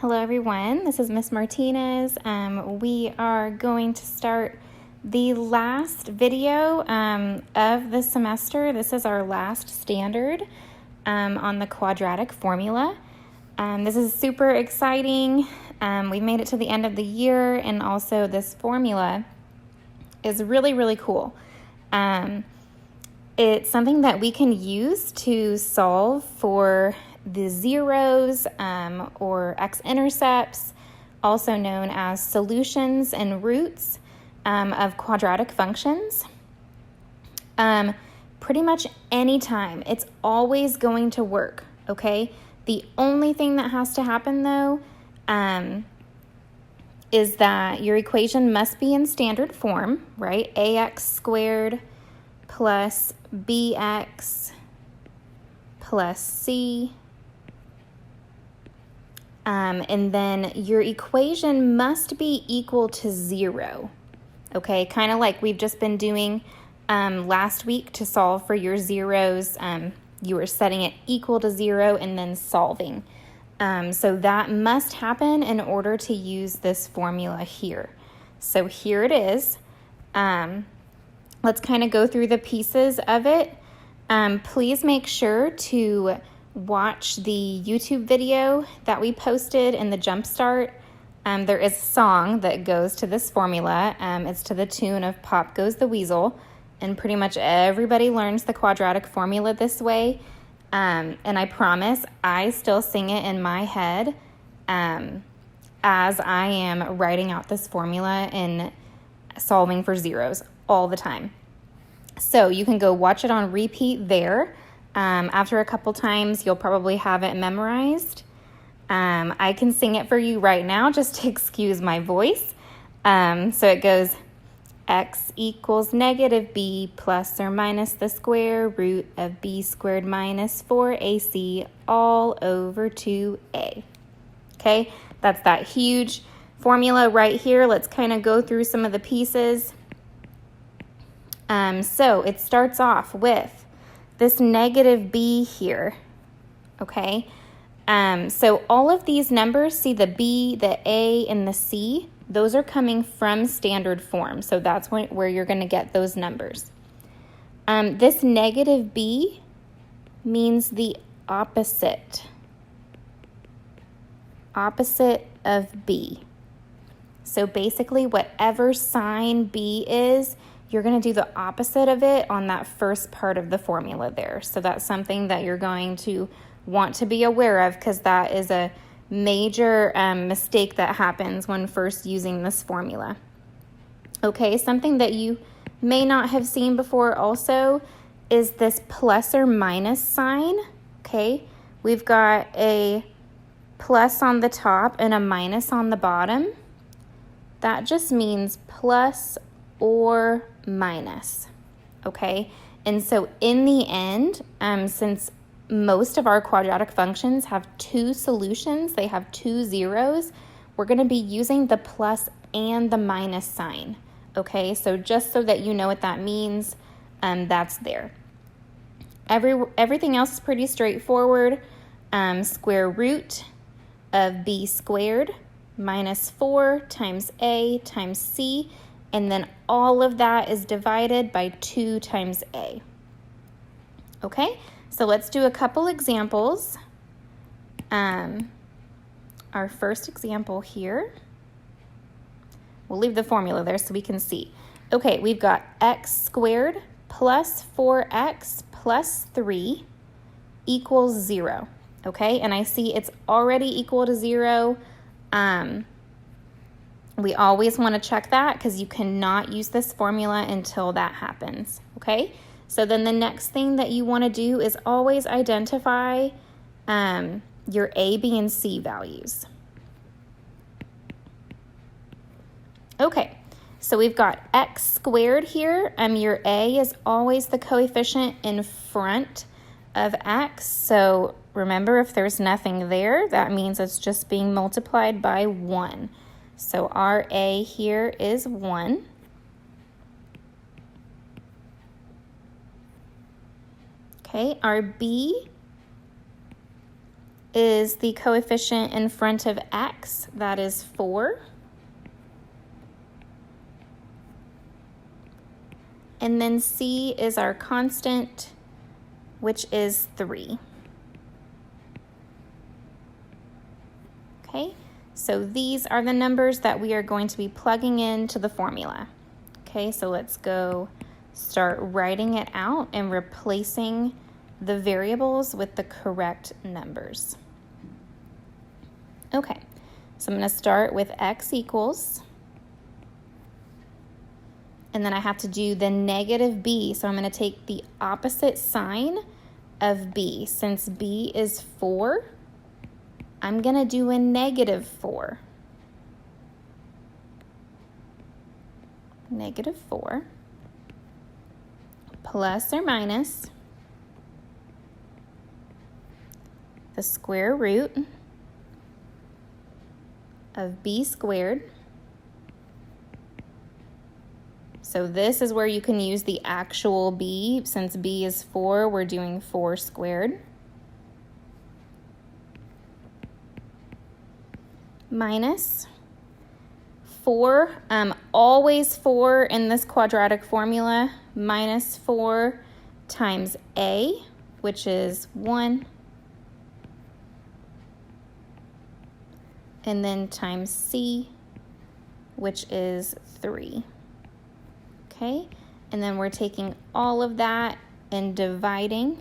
Hello everyone, this is Miss Martinez. We are going to start the last video of the semester. This is our last standard on the quadratic formula. This is super exciting. We've made it to the end of the year, and also this formula is really cool. It's something that we can use to solve for the zeros or x-intercepts, also known as solutions and roots of quadratic functions. Pretty much any time, it's always going to work, okay? The only thing that has to happen, though, is that your equation must be in standard form, right? ax squared plus bx plus c. And then your equation must be equal to 0, okay? Kind of like we've just been doing last week to solve for your zeros. You were setting it equal to 0 and then solving. So that must happen in order to use this formula here. So here it is. Let's kind of go through the pieces of it. Please make sure to watch the YouTube video that we posted in the Jumpstart. There is a song that goes to this formula. It's to the tune of Pop Goes the Weasel, and pretty much everybody learns the quadratic formula this way. And I promise I still sing it in my head as I am writing out this formula and solving for zeros all the time. So you can go watch it on repeat there. After a couple times, you'll probably have it memorized. I can sing it for you right now just to excuse my voice. So it goes, x equals negative b plus or minus the square root of b squared minus 4ac all over 2a. Okay, that's that huge formula right here. Let's kind of go through some of the pieces. So it starts off with this negative b here, okay? So all of these numbers, see the b, the a, and the c, those are coming from standard form. So that's where you're going to get those numbers. This negative b means the opposite of b. So basically whatever sign b is, you're going to do the opposite of it on that first part of the formula there. So that's something that you're going to want to be aware of, because that is a major mistake that happens when first using this formula. Okay, something that you may not have seen before also is this plus or minus sign. Okay, we've got a plus on the top and a minus on the bottom. That just means plus or minus, okay? And so in the end, since most of our quadratic functions have two solutions, they have two zeros, we're going to be using the plus and the minus sign, okay? So just so that you know what that means, that's there. Everything else is pretty straightforward. Square root of b squared minus 4 times a times c, and then all of that is divided by 2 times a. Okay, so let's do a couple examples. Our first example here, we'll leave the formula there so we can see. Okay, we've got x squared plus 4x plus 3 equals 0. Okay, and I see it's already equal to 0. We always want to check that because you cannot use this formula until that happens, okay? So then the next thing that you want to do is always identify your a, b, and c values. Okay, so we've got x squared here. Your a is always the coefficient in front of x. So remember, if there's nothing there, that means it's just being multiplied by 1. So our a here is 1. Okay, our b is the coefficient in front of x, that is 4. And then c is our constant, which is 3. Okay, so these are the numbers that we are going to be plugging into the formula. Okay, so let's go start writing it out and replacing the variables with the correct numbers. Okay, so I'm going to start with x equals, and then I have to do the negative b, so I'm going to take the opposite sign of b. Since b is 4, I'm going to do a negative 4. Negative 4 plus or minus the square root of b squared. So this is where you can use the actual b. Since b is 4, we're doing 4 squared. Minus 4, always 4 in this quadratic formula, minus 4 times a, which is 1, and then times c, which is 3. Okay, and then we're taking all of that and dividing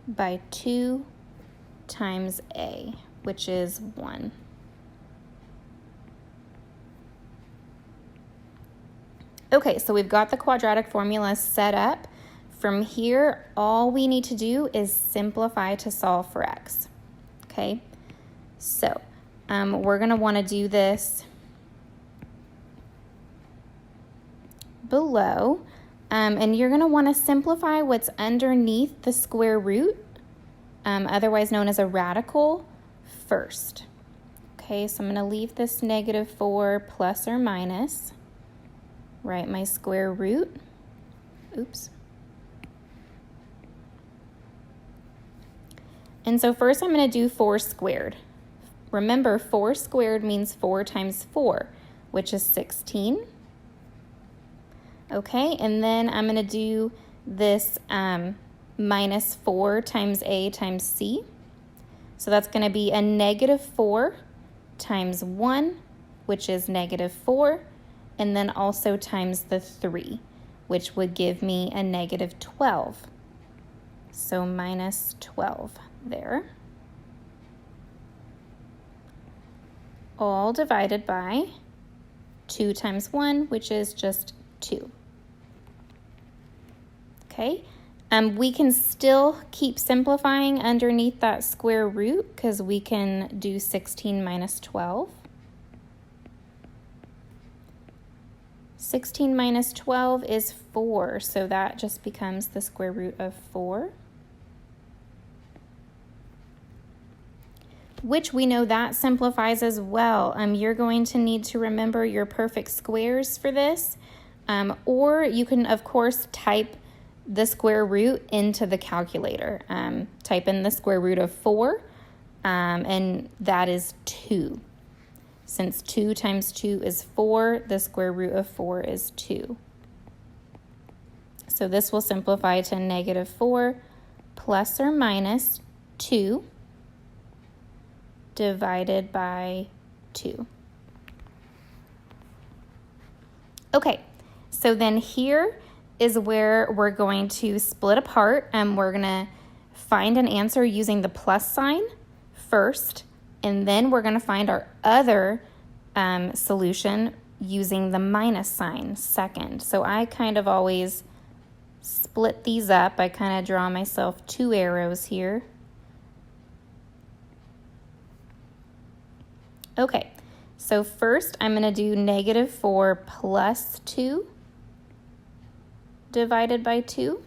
by 2 times a, which is 1. Okay, so we've got the quadratic formula set up. From here, all we need to do is simplify to solve for x. Okay, so we're going to want to do this below, and you're going to want to simplify what's underneath the square root, otherwise known as a radical, first. Okay, so I'm going to leave this negative 4 plus or minus, write my square root, oops. And so first I'm going to do 4 squared. Remember, 4 squared means 4 times 4, which is 16. Okay, and then I'm going to do this minus 4 times a times c. So that's going to be a negative 4 times 1, which is negative 4, and then also times the 3, which would give me a negative 12. So minus 12 there. All divided by 2 times 1, which is just 2. Okay, we can still keep simplifying underneath that square root because we can do 16 minus 12. 16 minus 12 is 4, so that just becomes the square root of 4. Which we know that simplifies as well. You're going to need to remember your perfect squares for this, or you can, of course, type the square root into the calculator. Type in the square root of 4, and that is 2. Since 2 times 2 is 4, the square root of 4 is 2. So this will simplify to negative 4 plus or minus 2 divided by 2. Okay, so then here is where we're going to split apart, and we're going to find an answer using the plus sign first, and then we're going to find our other solution using the minus sign second. So I kind of always split these up. I kind of draw myself 2 arrows here. Okay, so first I'm going to do negative 4 plus 2 divided by 2.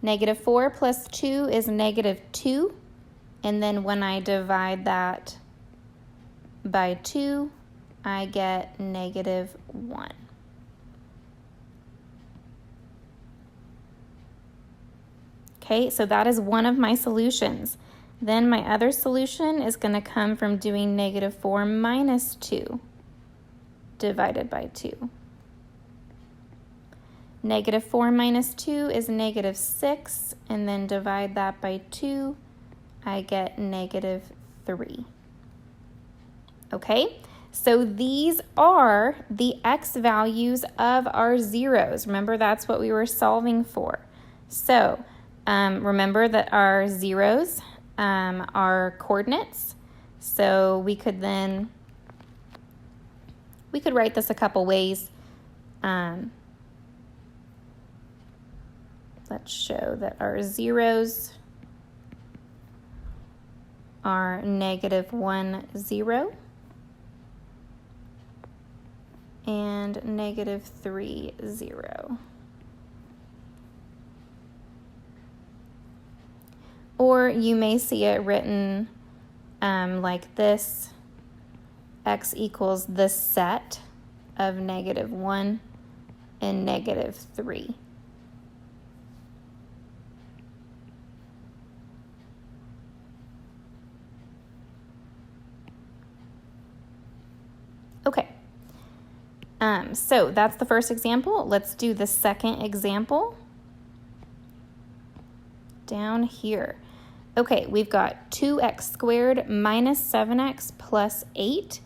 Negative 4 plus 2 is negative 2, and then when I divide that by 2, I get negative 1. Okay, so that is one of my solutions. Then my other solution is going to come from doing negative 4 minus 2 divided by 2. Negative 4 minus 2 is negative 6, and then divide that by 2, I get negative 3. Okay, so these are the x values of our zeros. Remember, that's what we were solving for. So remember that our zeros are coordinates. So we could write this a couple ways. Let's show that our zeros are negative 1, 0 and negative 3, 0. Or you may see it written like this: x equals the set of negative 1 and negative 3. Okay, so that's the first example. Let's do the second example down here. Okay, we've got 2x squared minus 7x plus 8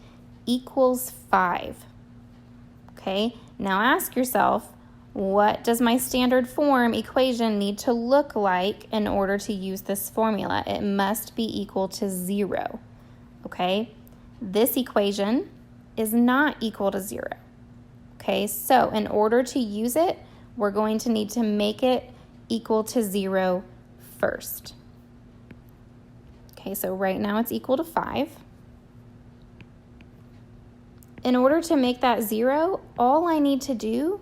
equals 5. Okay, now ask yourself, what does my standard form equation need to look like in order to use this formula? It must be equal to 0. Okay, this equation is not equal to 0. Okay, so in order to use it, we're going to need to make it equal to 0 first. Okay, so right now it's equal to 5. In order to make that 0, all I need to do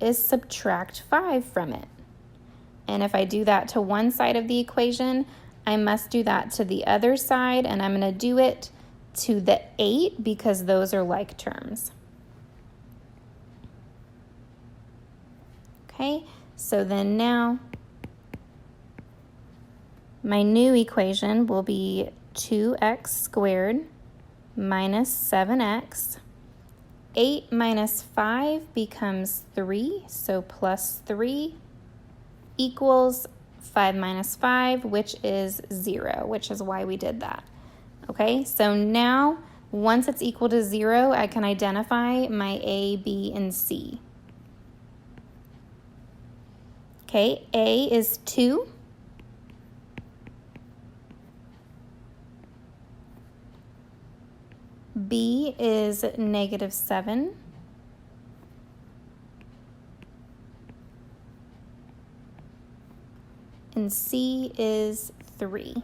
is subtract 5 from it. And if I do that to one side of the equation, I must do that to the other side, and I'm going to do it to the 8 because those are like terms. Okay, so then now my new equation will be 2x squared minus 7x. 8 minus 5 becomes 3, so plus 3 equals 5 minus 5, which is 0, which is why we did that. Okay, so now once it's equal to 0, I can identify my A, B, and C. Okay, A is 2. B is negative 7. And C is 3.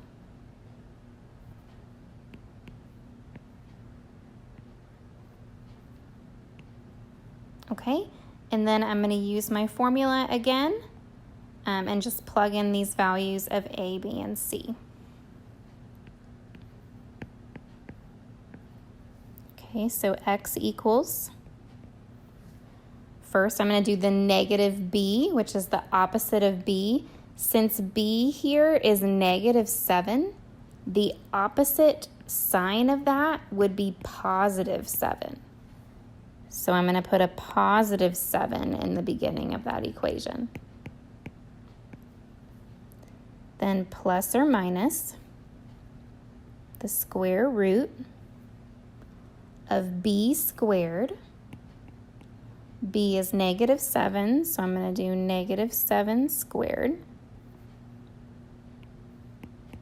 Okay, and then I'm going to use my formula again and just plug in these values of A, B, and C. Okay, so x equals, first I'm going to do the negative b, which is the opposite of b. Since b here is negative 7, the opposite sign of that would be positive 7. So I'm going to put a positive 7 in the beginning of that equation. Then plus or minus the square root of b squared. B is negative 7, so I'm going to do negative 7 squared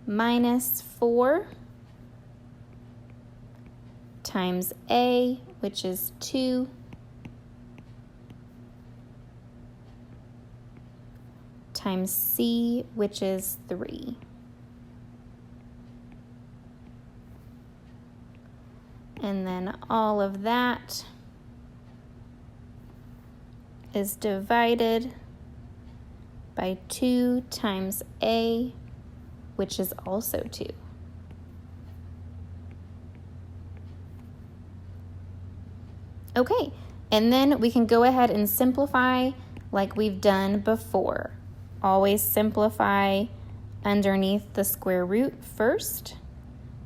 minus 4 times A, which is 2, times C, which is 3. And then all of that is divided by 2 times A, which is also 2. Okay, and then we can go ahead and simplify like we've done before. always simplify underneath the square root first.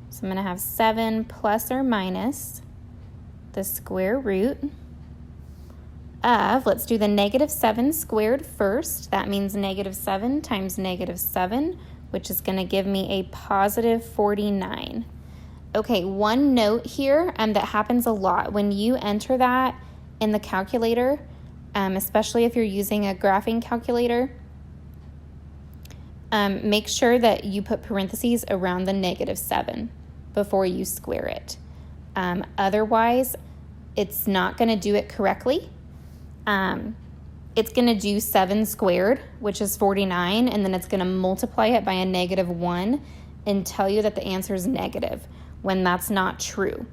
So I'm going to have 7 plus or minus the square root of, let's do the negative 7 squared first. That means negative 7 times negative 7, which is going to give me a positive 49. Okay, one note here that happens a lot. When you enter that in the calculator, especially if you're using a graphing calculator, make sure that you put parentheses around the negative 7 before you square it. Otherwise, it's not going to do it correctly. It's going to do 7 squared, which is 49, and then it's going to multiply it by a negative 1 and tell you that the answer is negative, when that's not true.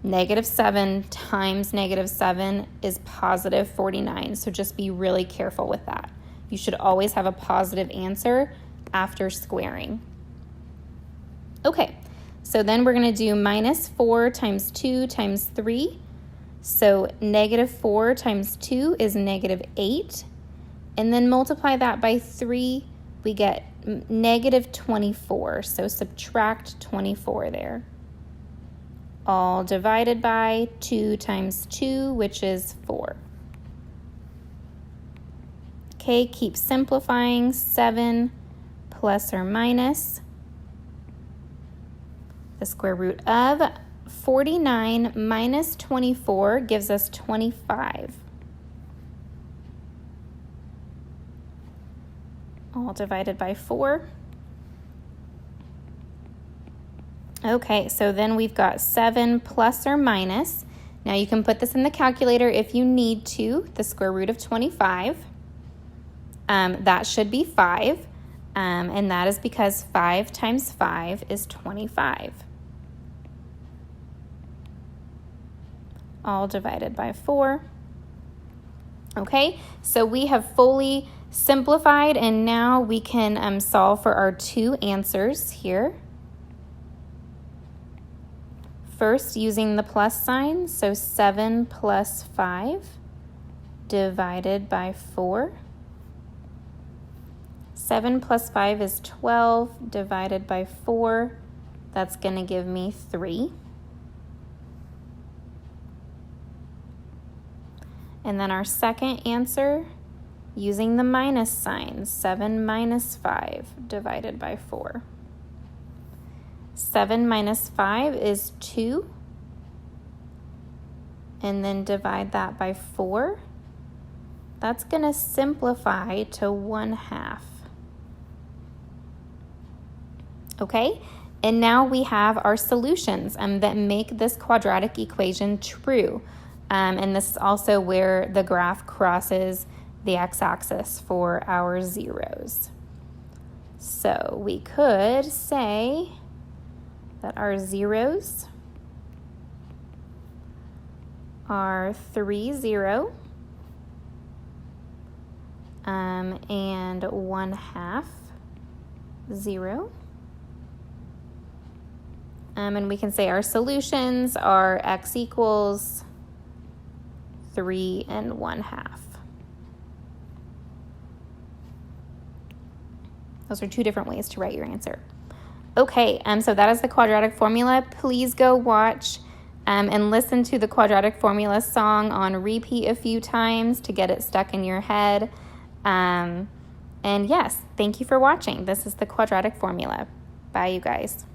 Negative 7 times negative 7 is positive 49, so just be really careful with that. You should always have a positive answer after squaring. Okay, so then we're going to do minus 4 times 2 times 3. So negative 4 times 2 is negative 8. And then multiply that by 3, we get negative 24. So subtract 24 there. All divided by 2 times 2, which is 4. Okay, keep simplifying. 7 plus or minus the square root of 49 minus 24 gives us 25. All divided by 4. Okay, so then we've got 7 plus or minus. Now you can put this in the calculator if you need to, the square root of 25. That should be 5, and that is because 5 times 5 is 25. All divided by 4. Okay, so we have fully simplified, and now we can solve for our two answers here. First, using the plus sign, so 7 plus 5 divided by 4. 7 plus 5 is 12 divided by 4. That's going to give me 3. And then our second answer, using the minus sign, 7 minus 5 divided by 4. 7 minus 5 is 2. And then divide that by 4. That's going to simplify to 1/2. Okay, and now we have our solutions that make this quadratic equation true. And this is also where the graph crosses the x-axis for our zeros. So we could say that our zeros are 3, 0, and 1/2, 0. And we can say our solutions are x equals 3 and 1/2. Those are two different ways to write your answer. Okay, so that is the quadratic formula. Please go watch and listen to the quadratic formula song on repeat a few times to get it stuck in your head. And yes, thank you for watching. This is the quadratic formula. Bye, you guys.